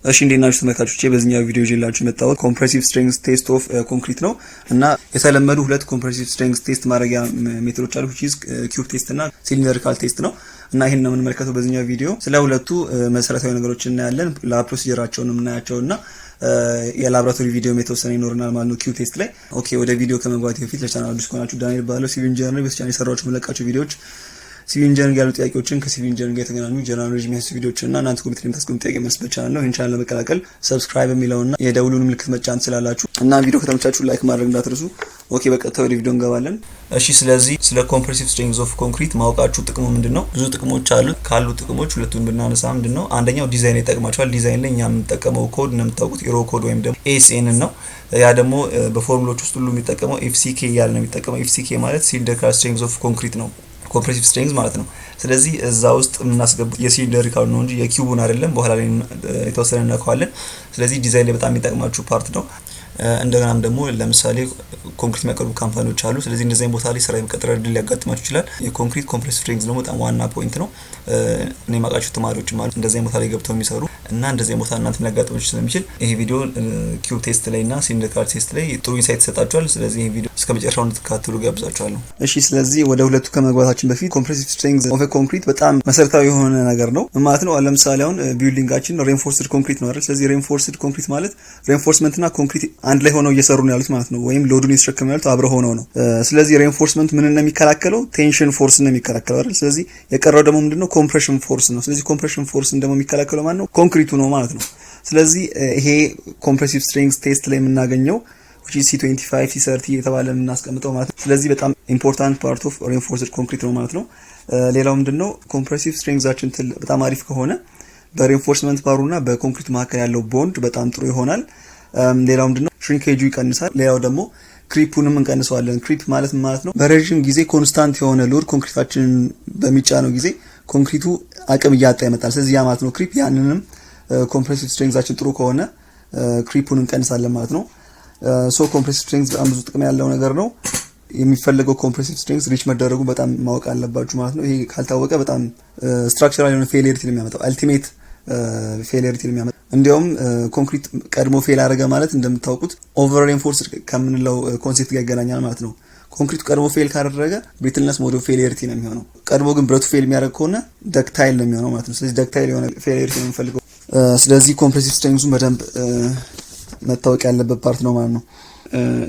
እሺ እንዴት ናችሁ ተመልካቾቼ? በዚህኛው ቪዲዮ ይዤላችሁ የመጣሁት ኮምፕሬሲቭ ስትሬንግዝ ቴስት ኦፍ ኮንክሪት ነው እና የተለመዱ ሁለት ኮምፕሬሲቭ ስትሬንግዝ ቴስት ማድረጊያ ሜቶዶች አሉ which is ኪዩብ ቴስት እና ሲሊንደሪካል ቴስት ነው እና ይሄን ነው የምንመለከተው በዚህኛው ቪዲዮ። ስለ ሁለቱ መሰረታዊ ነገሮችን እናያለን። ፕሮሲጀራቸውን እናያቸውና የላብራቶሪ ቪዲዮ የተወሰነ ይኖርናል ማለት ነው ኪዩብ ቴስት ላይ። ኦኬ ወደ ቪዲዮ ከመግባቴ በፊት ለቻናሉ አዲስ ከሆናችሁ ዳንኤል ባለው ሲቪል ኢንጂነሪንግ በቻናሌ የሰራኋቸው መለቃቸው ቪዲዮዎች ሲቪል ኢንጂነሪንግ ያሉ ጥያቄዎችን ከሲቪል ኢንጂነሪንግ ጋር የተገናኙ ጀነራል ኖሌጅ የሚያስፈልጉ ቪዲዮዎችና እናንተ ኮሜንት ላይ የምታስቀምጡ ጥያቄ መልስ በቻናል ነው። ይህን ቻናል ለመቀላቀል ሰብስክራይብ የሚለውና የደውሉን ምልክት መጫን ስላላችሁ እና ቪዲዮ ከተመቻችሁ ላይክ ማድረግ እንዳትረሱ። ኦኬ በቀጥታ ወደ ቪዲዮ እንገባለን። እሺ ስለዚህ ስለ ኮምፕሬሲቭ ስትሬንግዝ ኦፍ ኮንክሪት ማወቃችሁ ጥቅሙ ምንድነው? ብዙ ጥቅሞች አሉት። ካሉ ጥቅሞች ሁለቱን ብናነሳ ምንድነው? አንደኛው ዲዛይን ይጠቅማችኋል። ዲዛይን ላይ እኛ የምንጠቀመው ኮድ ነው የምታውቁት ኢሮ ኮድ ወይም ደግሞ ኤስኤን ነው። ያ ደግሞ በፎርሙላዎች ውስጥ ሁሉ የሚጠቀመው ኤፍሲኬ እያለ ነው የሚጠቀመው። ኤፍሲኬ ማለት ሲሊንደሪካል ስትሬንግዝ ኦፍ ኮንክሪት ነው፣ ኮምፕሬሲቭ ስትሬንግዝ ማለት ነው። ስለዚህ እዛ ውስጥ የምናስገቡት የሲሊንደሪካል ነው እንጂ የኪዩቡን አይደለም። በኋላ ላይ የተወሰነ እናውቀዋለን። ስለዚህ ዲዛይን ላይ በጣም የሚጠቅማችሁ ፓርት ነው። እንደገናም ደግሞ ለምሳሌ ኮንክሪት የሚያቀርቡ ካምፓኒዎች አሉ። ስለዚህ እንደዚህ አይነት ቦታ ላይ ስራ የመቀጠር እድል ሊያጋጥማችሁ ይችላል። የኮንክሪት ኮምፕሬሲቭ ስትሬንግዝ ደግሞ በጣም ዋና ፖይንት ነው። እኔ የማውቃቸው ተማሪዎችም አሉ እንደዚህ አይነት ቦታ ላይ ገብተው የሚሰሩ እና እንደዚህ አይነት ቦታ እናንተም ሊያጋጥማችሁ ስለሚችል ይሄ ቪዲዮ ኪዩብ ቴስት ላይ እና ሲሊንደሪካል ቴስት ላይ ጥሩ ኢንሳይት ይሰጣችኋል። ስለዚህ ይሄ ቪዲዮ እስከ መጨረሻው እንድትከታተሉ ጋብዛችኋለሁ። እሺ ስለዚህ ወደ ሁለቱ ከመግባታችን በፊት ኮምፕሬሲቭ ስትሬንግዝ ኦፍ ኮንክሪት በጣም መሰረታዊ የሆነ ነገር ነው ማለት ነው። ለምሳሌ አሁን ቢልዲንጋችን ሬንፎርስድ ኮንክሪት ነው አይደል? ስለዚህ ሬንፎርስድ ኮንክሪት ማለት ሬንፎርስመንት እና ኮንክሪት አንድ ላይ ሆነው እየሰሩ ነው ያሉት ማለት ነው። ወይም ሎዱን እየተሸከሙ ያሉት አብረው ሆነው ነው። ስለዚህ ሬንፎርስመንት ምን ነው የሚከላከለው? ቴንሽን ፎርስ ነው የሚከላከለው አይደል? ስለዚህ የቀረው ደግሞ ምንድነው? ኮምፕሬሽን ፎርስ ነው። ስለዚህ ኮምፕሬሽን ፎርስ ደግሞ የሚከላከለው ማለት ነው ኮንክሪቱ ነው ማለት ነው። ስለዚህ ይሄ ኮምፕሬሲቭ ስትሬንግዝ ቴስት ላይ የምናገኘው C25 C30 የተባለ የምናስቀምጠው ማለት ነው። ስለዚህ በጣም ኢምፖርታንት ፓርት ኦፍ ሬንፎርስድ ኮንክሪት ነው ማለት ነው። ሌላው ምንድነው? ኮምፕሬሲቭ ስትሬንግዛችን በጣም አሪፍ ከሆነ በሬንፎርስመንት ባሩና በኮንክሪቱ መካከል ያለው ቦንድ በጣም ጥሩ ይሆናል። ሌላው ምንድነው? ሽሪንኬጁ ይቀንሳል። ሌላው ደግሞ ክሪፑንም እንቀንሰዋለን። ክሪፕ ማለት ማለት ነው በረጅም ጊዜ ኮንስታንት የሆነ ሎድ ኮንክሪታችንን በሚጫነው ጊዜ ኮንክሪቱ አቅም እያጣ ይመጣል። ስለዚህ ያ ማለት ነው ክሪፕ። ያንንም ኮምፕሬሲቭ ስትሬንግዛችን ጥሩ ከሆነ ክሪፑን እንቀንሳለን ማለት ነው። ሶ ኮምፕሬሲቭ ስትሬንግዝ በጣም ብዙ ጥቅም ያለው ነገር ነው። የሚፈልገው ኮምፕሬሲቭ ስትሬንግዝ ሪች መደረጉ በጣም ማወቅ አለባችሁ ማለት ነው። ይሄ ካልታወቀ በጣም ስትራክቸራል የሆነ ፌሊየሪቲ ነው የሚያመጣው። አልቲሜት ፌሊየሪቲ ነው የሚያመጣው። እንዲያውም ኮንክሪት ቀድሞ ፌል አደረገ ማለት እንደምታውቁት ኦቨር ሬንፎርስድ ከምንለው ኮንሴፕት ጋር ይገናኛል ማለት ነው። ኮንክሪቱ ቀድሞ ፌል ካደረገ ብሪትልነስ ሞድ ኦፍ ፌሊየሪቲ ነው የሚሆነው። ቀድሞ ግን ብረቱ ፌል የሚያደርግ ከሆነ ደክታይል ነው የሚሆነው ማለት ነው። ስለዚህ ደክታይል የሆነ ፌሊየሪቲ ነው የምንፈልገው። ስለዚህ ኮምፕሬሲቭ ስትሬንግዙን በደንብ መታወቅ ያለበት ፓርት ነው ማለት ነው።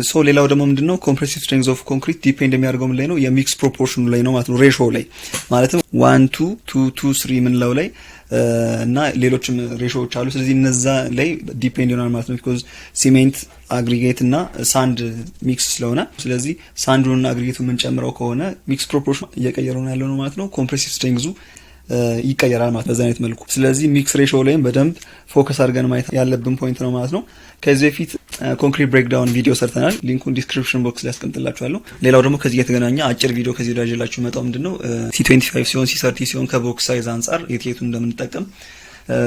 ሶ ሌላው ደግሞ ምንድነው? ኮምፕሬሲቭ ስትሬንግዝ ኦፍ ኮንክሪት ዲፔንድ የሚያደርገው ምን ላይ ነው? የሚክስ ፕሮፖርሽኑ ላይ ነው ማለት ነው። ሬሾ ላይ ማለትም 1 2 2 2 3 ምንለው ላይ እና ሌሎችም ሬሾዎች አሉ። ስለዚህ እነዛ ላይ ዲፔንድ ይሆናል ማለት ነው። ቢኮዝ ሲሜንት አግሪጌት እና ሳንድ ሚክስ ስለሆነ ስለዚህ ሳንዱንና አግሪጌቱን የምንጨምረው ከሆነ ሚክስ ፕሮፖርሽን እየቀየረው ነው ያለው ነው ማለት ነው። ኮምፕሬሲቭ ስትሬንግዙ ይቀየራል ማለት በዛ አይነት መልኩ። ስለዚህ ሚክስ ሬሾ ላይም በደንብ ፎከስ አድርገን ማየት ያለብን ፖይንት ነው ማለት ነው። ከዚህ በፊት ኮንክሪት ብሬክዳውን ቪዲዮ ሰርተናል። ሊንኩን ዲስክሪፕሽን ቦክስ ላይ አስቀምጥላችኋለሁ። ሌላው ደግሞ ከዚህ የተገናኘ አጭር ቪዲዮ ከዚህ ወዳጅ ላችሁ መጣው ምንድነው C25 ሲሆን C30 ሲሆን ከቦክስ ሳይዝ አንፃር የትየቱን እንደምንጠቀም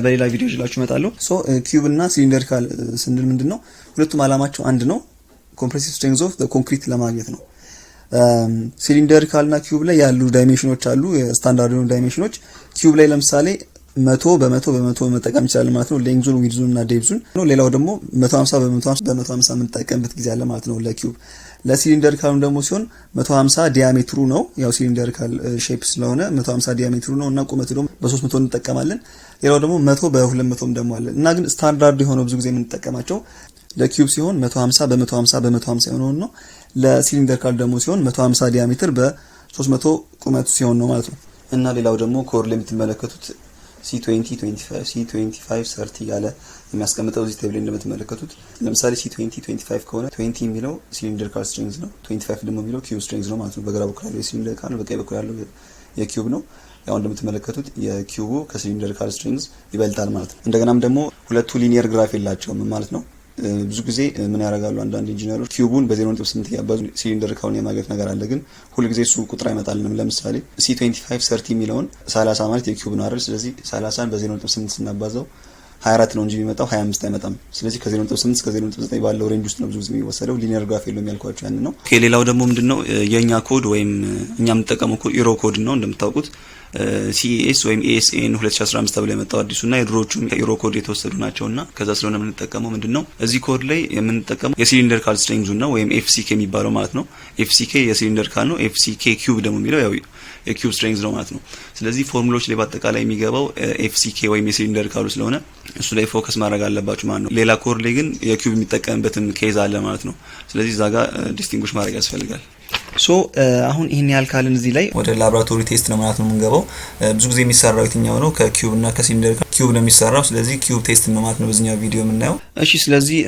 በሌላ ቪዲዮ ይላችሁ መጣለሁ። ሶ ኪዩብ እና ሲሊንደሪካል ስንል ምንድነው? ሁለቱም አላማቸው አንድ ነው። ኮምፕሬሲቭ ስትሬንግዝ ኦፍ ኮንክሪት ለማግኘት ነው። ሲሊንደሪካል እና ኪዩብ ላይ ያሉ ዳይሜንሽኖች አሉ፣ ስታንዳርድ የሆኑ ዳይሜንሽኖች። ኪዩብ ላይ ለምሳሌ 100 በ100 መጠቀም ይችላል ማለት ነው፣ ሌንግዙን ዊድዙን እና ዴፕዙን ነው። ሌላው ደግሞ 150 በ150 የምንጠቀምበት ጊዜ አለ ማለት ነው ለኪዩብ። ለሲሊንደሪካሉ ደግሞ ሲሆን 150 ዲያሜትሩ ነው፣ ያው ሲሊንደሪካል ሼፕ ስለሆነ 150 ዲያሜትሩ ነው እና ቁመቱ ደግሞ በ300 እንጠቀማለን። ሌላው ደግሞ 100 በ200 ደግሞ አለ እና ግን ስታንዳርድ የሆነው ብዙ ጊዜ የምንጠቀማቸው ለኪዩብ ሲሆን 150 በ150 በ150 የሆነው ነው። ለሲሊንደሪካል ደግሞ ሲሆን 150 ዲያሜትር በ300 ቁመቱ ሲሆን ነው ማለት ነው። እና ሌላው ደግሞ ኮር ላይ የምትመለከቱት C20 25 C25 30 ያለ የሚያስቀምጠው እዚህ ቴብል እንደምትመለከቱት ለምሳሌ C20 25 ከሆነ 20 የሚለው ሲሊንደሪካል ስትሬንግዝ ነው፣ 25 ደግሞ የሚለው ኪዩብ ስትሬንግዝ ነው ማለት ነው። በግራ በኩል ያለው የሲሊንደሪካል ነው፣ በቀኝ በኩል ያለው የኪዩብ ነው። ያው እንደምትመለከቱት የኪዩቡ ከሲሊንደሪካል ስትሬንግዝ ይበልጣል ማለት ነው። እንደገናም ደግሞ ሁለቱ ሊኒየር ግራፍ የላቸውም ማለት ነው። ብዙ ጊዜ ምን ያደርጋሉ አንዳንድ ኢንጂነሮች ኪዩቡን በ0.8 ያባዙ ሲሊንደሪካሉን የማግኘት ነገር አለ። ግን ሁሉ ጊዜ እሱ ቁጥር አይመጣልንም። ለምሳሌ C25 30 የሚለውን 30 ማለት የኪዩብ ነው አይደል? ስለዚህ 30ን በ0.8 ስናባዛው 24 ነው እንጂ የሚመጣው 25 አይመጣም። ስለዚህ ከ0.8 እስከ 0.9 ባለው ሬንጅ ውስጥ ነው ብዙ ጊዜ የሚወሰደው። ሊኒየር ግራፍ የለውም ያልኳችሁ ያን ነው። ሌላው ደግሞ ምንድነው የኛ ኮድ ወይም እኛ የምንጠቀመው ኮድ ኢሮ ኮድ ነው እንደምታውቁት። CES ወይም ASN 2015 ተብሎ የመጣው አዲሱና የድሮቹ ኢሮ ኮድ የተወሰዱ ናቸውና ከዛ ስለሆነ የምንጠቀመው ምንድነው እዚህ ኮድ ላይ የምንጠቀመው የሲሊንደር ካል ስትሪንግዙ ነው ወይም FCK የሚባለው ማለት ነው። FCK የሲሊንደር ካል ነው። FCK ኪዩብ ደግሞ የሚለው ያው የኪዩብ ስትሪንግዝ ነው ማለት ነው። ስለዚህ ፎርሙላዎች ላይ በአጠቃላይ የሚገባው FCK ወይም የሲሊንደር ካሉ ስለሆነ እሱ ላይ ፎከስ ማድረግ አለባችሁ ማለት ነው። ሌላ ኮድ ላይ ግን የኪዩብ የሚጠቀምበትን ኬዝ አለ ማለት ነው። ስለዚህ እዛ ጋር ዲስቲንጉሽ ማድረግ ያስፈልጋል። አሁን ይሄን ያህል ካልን እዚህ ላይ ወደ ላብራቶሪ ቴስት ነው ማለት ነው የምንገባው። ብዙ ጊዜ የሚሰራው የትኛው ነው? ከኪዩብ እና ከሲሊንደር ኪዩብ ነው የሚሰራው። ስለዚህ ኪዩብ ቴስት ነው ማለት ነው በዚህኛው ቪዲዮ የምናየው። እሺ ስለዚህ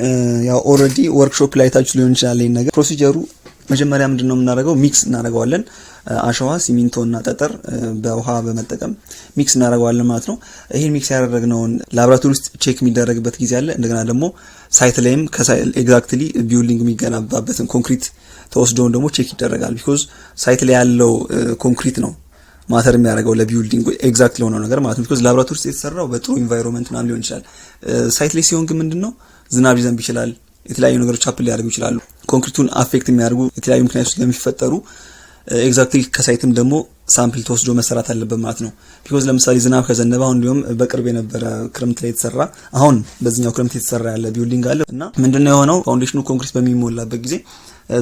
ያው ኦልሬዲ ወርክሾፕ ላይ ታችሁ ሊሆን ይችላል ይሄን ነገር። ፕሮሲጀሩ መጀመሪያ ምንድነው የምናደርገው? ሚክስ እናደርገዋለን። አሸዋ፣ ሲሚንቶ እና ጠጠር በውሃ በመጠቀም ሚክስ እናደርገዋለን ማለት ነው። ይሄን ሚክስ ያደረግነውን ላብራቶሪ ውስጥ ቼክ የሚደረግበት ጊዜ አለ። እንደገና ደግሞ ሳይት ላይም ኤግዛክትሊ ቢልዲንግ የሚገነባበትን ኮንክሪት ተወስዶን ደግሞ ቼክ ይደረጋል። ቢኮዝ ሳይት ላይ ያለው ኮንክሪት ነው ማተር የሚያደርገው ለቢልዲንግ ኤግዛክት ለሆነው ነገር ማለት ነው። ቢኮዝ ላብራቶሪ ውስጥ የተሰራው በጥሩ ኢንቫይሮንመንት ምናምን ሊሆን ይችላል። ሳይት ላይ ሲሆን ግን ምንድነው ዝናብ ሊዘንብ ይችላል። የተለያዩ ነገሮች አፕል ሊያደርጉ ይችላሉ። ኮንክሪቱን አፌክት የሚያደርጉ የተለያዩ ምክንያቶች ስለሚፈጠሩ ኤግዛክትሊ ከሳይትም ደግሞ ሳምፕል ተወስዶ መሰራት አለበት ማለት ነው። ቢኮዝ ለምሳሌ ዝናብ ከዘነበ አሁን እንዲሁም በቅርብ የነበረ ክረምት ላይ የተሰራ አሁን በዚህኛው ክረምት የተሰራ ያለ ቢልዲንግ አለ እና ምንድነው የሆነው ፋውንዴሽኑ ኮንክሪት በሚሞላበት ጊዜ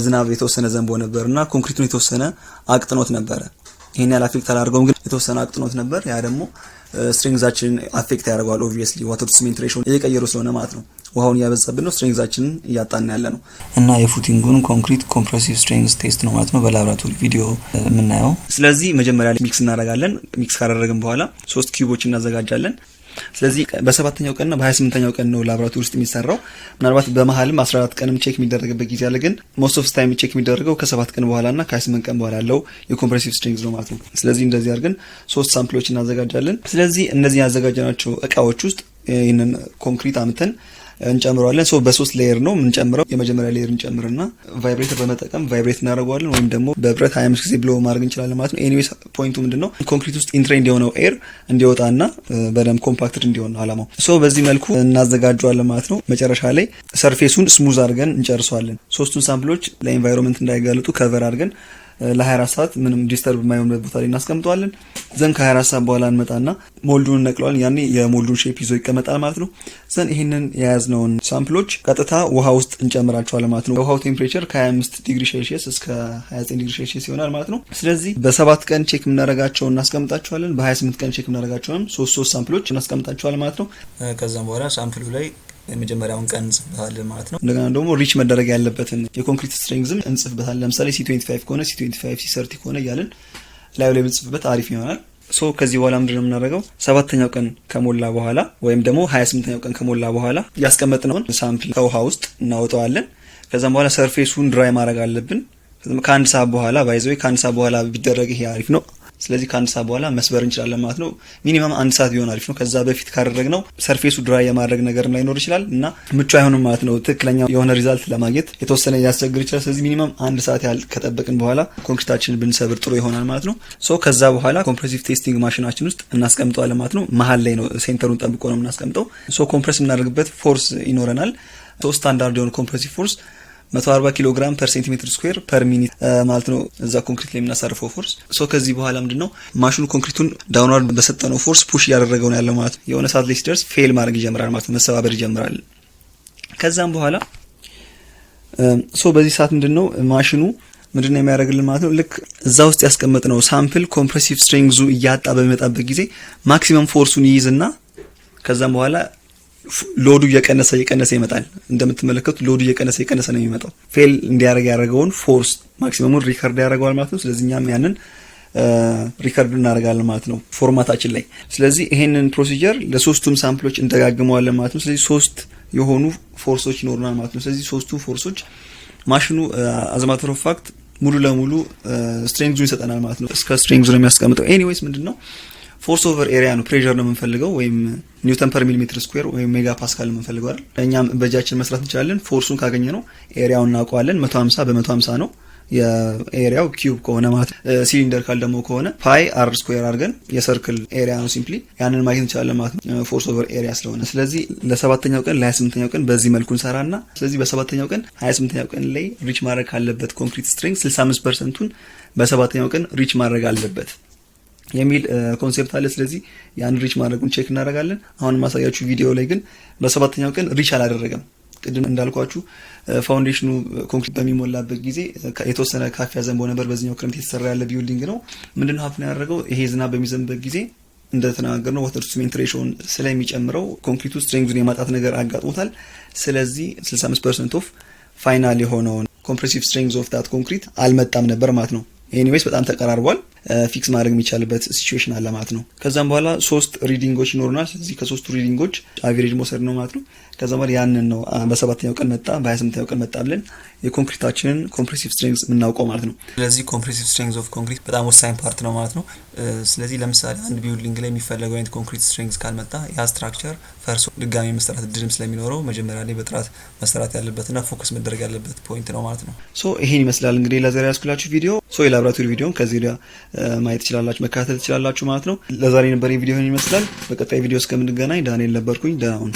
ዝናብ የተወሰነ ዘንቦ ነበርና ኮንክሪቱን የተወሰነ አቅጥኖት ነበረ። ይሄን ያህል አፌክት አላደርገውም ግን የተወሰነ አቅጥኖት ነበር። ያ ደግሞ ስትሪንግዛችንን አፌክት ያደርጋል። ኦብቪየስሊ ዋተር ቱ ሲሜንት ሬሽዮ እየቀየሩ ስለሆነ ማለት ነው። ውሃውን እያበዛብን ነው፣ ስትሪንግዛችንን እያጣን ያለ ነው እና የፉቲንጉን ኮንክሪት ኮምፕሬሲቭ ስትሪንግዝ ቴስት ነው ማለት ነው በላብራቶሪ ቪዲዮ የምናየው። ስለዚህ መጀመሪያ ላይ ሚክስ እናደርጋለን። ሚክስ ካደረግን በኋላ 3 ኪዩቦች እናዘጋጃለን። ስለዚህ በ7ኛው ቀንና በ28ኛው ቀን ነው ላብራቶሪ ውስጥ የሚሰራው። ምናልባት በመሃልም 14 ቀንም ቼክ የሚደረግበት ጊዜ አለ። ግን ሞስት ኦፍ ታይም ቼክ የሚደረገው ከ7 ቀን በኋላና ከ28 ቀን በኋላ ያለው የኮምፕሬሲቭ ስትሪንግዝ ነው ማለት ነው። ስለዚህ እንደዚህ አድርገን 3 ሳምፕሎች እናዘጋጃለን። ስለዚህ እነዚህ ያዘጋጀናቸው እቃዎች ውስጥ ይሄንን ኮንክሪት አምተን እንጨምረዋለን። በ3 ሌየር ነው የምንጨምረው። የመጀመሪያ ሌየር እንጨምርና ቫይብሬተር በመጠቀም ቫይብሬት እናደርገዋለን ወይም ደግሞ በብረት 25 ጊዜ ብሎ ማድረግ እንችላለን ማለት ነው። ኤኒዌይስ ፖይንቱ ምንድነው ኮንክሪት ውስጥ ኢንትሬንድ የሆነው ኤር እንዲወጣና በደም ኮምፓክትድ እንዲሆን ነው አላማው። በዚህ መልኩ እናዘጋጀዋለን ማለት ነው። መጨረሻ ላይ ሰርፌሱን ስሙዝ አድርገን እንጨርሰዋለን። 3ቱን ሳምፕሎች ለኤንቫይሮንመንት እንዳይጋለጡ ከቨር አድርገን ለ24 ሰዓት ምንም ዲስተርብ የማይሆንበት ቦታ ላይ እናስቀምጠዋለን። ዘን ከ24 ሰዓት በኋላ እንመጣና ሞልዱን እንነቅለዋለን። ያኔ የሞልዱን ሼፕ ይዞ ይቀመጣል ማለት ነው። ዘን ይሄንን የያዝነውን ሳምፕሎች ቀጥታ ውሃ ውስጥ እንጨምራቸዋለን ማለት ነው። የውሃው ቴምፕሬቸር ከ25 ዲግሪ ሴልሺየስ እስከ 29 ዲግሪ ሴልሺየስ ይሆናል ማለት ነው። ስለዚህ በ7 ቀን ቼክ የምናደርጋቸውን እናስቀምጣቸዋለን። በ28 ቀን ቼክ የምናደርጋቸውን 3 ሳምፕሎች እናስቀምጣቸዋለን ማለት ነው። ከዛም በኋላ ሳምፕሉ ላይ የመጀመሪያውን ቀን እንጽፍበታለን ማለት ነው። እንደገና ደግሞ ሪች መደረግ ያለበትን የኮንክሪት ስትሪንግዝም እንጽፍበታለን። ለምሳሌ C25 ከሆነ C25 C30 ከሆነ እያልን ላይ ብንጽፍበት አሪፍ ይሆናል። ከዚህ በኋላ ምንድነው የምናደርገው? 7ኛው ቀን ከሞላ በኋላ ወይም ደግሞ 28ኛው ቀን ከሞላ በኋላ ያስቀመጥነውን ሳምፕል ከውሃ ውስጥ እናወጣዋለን። ከዛም በኋላ ሰርፌሱን ድራይ ማድረግ አለብን። ከአንድ ሰዓት በኋላ ባይዘው ከአንድ ሰዓት በኋላ ቢደረግ ይሄ አሪፍ ነው። ስለዚህ ከአንድ ሰዓት በኋላ መስበር እንችላለን ማለት ነው። ሚኒመም 1 ሰዓት ቢሆን አሪፍ ነው። ከዛ በፊት ካደረግነው ሰርፌሱ ድራይ የማድረግ ነገር ላይኖር ይችላል እና ምቹ አይሆንም ማለት ነው። ትክክለኛ የሆነ ሪዛልት ለማግኘት የተወሰነ ሊያስቸግር ይችላል። ስለዚህ ሚኒመም 1 ሰዓት ያህል ከጠበቅን በኋላ ኮንክሪታችንን ብንሰብር ጥሩ ይሆናል ማለት ነው። ከዛ በኋላ ኮምፕሬሲቭ ቴስቲንግ ማሽናችን ውስጥ እናስቀምጠዋለን ማለት ነው። መሀል ላይ ነው ሴንተሩን ጠብቆ ነው የምናስቀምጠው። ኮምፕሬስ የምናደርግበት ፎርስ ይኖረናል። ስታንዳርድ የሆነ ኮምፕሬሲቭ ፎርስ 140 ኪሎ ግራም ፐር ሴንቲሜትር ስኩዌር ፐር ሚኒት ማለት ነው እዛ ኮንክሪት ላይ የምናሳርፈው ፎርስ። ከዚህ በኋላ ምንድነው ማሽኑ ኮንክሪቱን ዳውንዋርድ በሰጠነው ፎርስ ፑሽ እያደረገው ነው ያለው ማለት ነው። የሆነ ሰዓት ላይ ሲደርስ ፌል ማድረግ ይጀምራል ማለት ነው፣ መሰባበር ይጀምራል። ከዛም በኋላ በዚህ ሰዓት ምንድነው ማሽኑ ምንድነው የሚያደርግልን ማለት ነው። ልክ እዛ ውስጥ ያስቀመጥነው ሳምፕል ኮምፕሬሲቭ ስትሪንግዙ እያጣ በሚመጣበት ጊዜ ማክሲመም ፎርሱን ይይዝና ከዛም በኋላ ሎዱ እየቀነሰ ይመጣል። እንደምትመለከቱት ሎዱ እየቀነሰ ነው የሚመጣው። ፌል እንዲያደርግ ያደረገውን ፎርስ ማክሲመሙን ሪከርድ ያደርገዋል ማለት ነው። ስለዚህ እኛም ያንን ሪከርድ እናደርጋለን ማለት ነው ፎርማታችን ላይ። ስለዚህ ይሄንን ፕሮሲጀር ለሶስቱም ሳምፕሎች እንደጋግመዋለን ማለት ነው። ስለዚህ 3 የሆኑ ፎርሶች ይኖሩናል ማለት ነው። ስለዚህ 3ቱ ፎርሶች ማሽኑ አዝማተር ኦፍ ፋክት ሙሉ ለሙሉ ስትሬንግዙን ይሰጠናል ማለት ነው። እስከ ስትሬንግዙ ነው የሚያስቀምጠው። ኤኒዌይስ ምንድነው ፎርስ ኦቨር ኤሪያ ነው፣ ፕሬሸር ነው የምንፈልገው ወይም ኒውተን ፐር ሚሊሜትር ስኩዌር ወይም ሜጋ ፓስካል ነው የምንፈልገው አይደል? እኛም በእጃችን መስራት እንችላለን። ፎርሱን ካገኘ ነው ኤሪያውን እናውቀዋለን። 150 በ150 ነው የኤሪያው ኪዩብ ከሆነ ማለት ሲሊንደሪካል ደግሞ ከሆነ ፓይ አር ስኩዌር አድርገን የሰርክል ኤሪያ ነው ሲምፕሊ ያንን ማግኘት እንችላለን ማለት ነው ፎርስ ኦቨር ኤሪያ ስለሆነ። ስለዚህ ለሰባተኛው ቀን ለ28ኛው ቀን በዚህ መልኩ እንሰራና ስለዚህ በሰባተኛው ቀን 28ኛው ቀን ላይ ሪች ማድረግ ካለበት ኮንክሪት ስትሬንግዝ 65%ቱን በሰባተኛው ቀን ሪች ማድረግ አለበት የሚል ኮንሴፕት አለ። ስለዚህ ያን ሪች ማድረጉን ቼክ እናደርጋለን። አሁን ማሳያችሁ ቪዲዮ ላይ ግን በሰባተኛው ቀን ሪች አላደረገም። ቅድም እንዳልኳችሁ ፋውንዴሽኑ ኮንክሪት በሚሞላበት ጊዜ የተወሰነ ካፊያ ዘንቦ ነበር። በዚህኛው ክረምት የተሰራ ያለ ቢልዲንግ ነው። ምንድነው ሀፕን ያደረገው? ይሄ ዝናብ በሚዘንብበት ጊዜ እንደተናገርነው ዋተር ቱ ሲሜንት ሬሾን ስለሚጨምረው ኮንክሪቱ ስትሬንግዙን የማጣት ነገር አጋጥሞታል። ስለዚህ 65% ኦፍ ፋይናል የሆነውን ኮምፕሬሲቭ ስትሬንግዝ ኦፍ ዳት ኮንክሪት አልመጣም ነበር ማለት ነው። ኤኒዌይስ በጣም ተቀራርቧል። ፊክስ ማድረግ የሚቻልበት ሲቹዌሽን አለ ማለት ነው። ከዛም በኋላ 3 ሪዲንጎች ይኖሩናል። ስለዚህ ከ3ቱ ሪዲንጎች አቨሬጅ መውሰድ ነው ማለት ነው። ከዛም በኋላ ያንን ነው በ7ኛው ቀን መጣ በ28ኛው ቀን መጣ ብለን የኮንክሪታችንን ኮምፕሬሲቭ ስትሬንግዝ የምናውቀው ማለት ነው። ስለዚህ ኮምፕሬሲቭ ስትሬንግዝ ኦፍ ኮንክሪት በጣም ወሳኝ ፓርት ነው ማለት ነው። ስለዚህ ለምሳሌ አንድ ቢልዲንግ ላይ የሚፈለገው አይነት ኮንክሪት ስትሬንግዝ ካልመጣ ያ ስትራክቸር ፈርሶ ድጋሚ መሰራት እድልም ስለሚኖረው መጀመሪያ ላይ በጥራት መሰራት ያለበትና ፎከስ መደረግ ያለበት ፖይንት ነው ማለት ነው። ሶ ይሄን ይመስላል እንግዲህ ለዛሬ ያስኩላችሁ ቪዲዮ። ሶ የላብራቶሪ ቪዲዮን ከዚህ ወዲያ ማየት ትችላላችሁ፣ መከታተል ትችላላችሁ ማለት ነው። ለዛሬ ነበር ቪዲዮ ይመስላል። በቀጣይ ቪዲዮ እስከምንገናኝ ዳንኤል ነበርኩኝ። ደህና ሁኑ።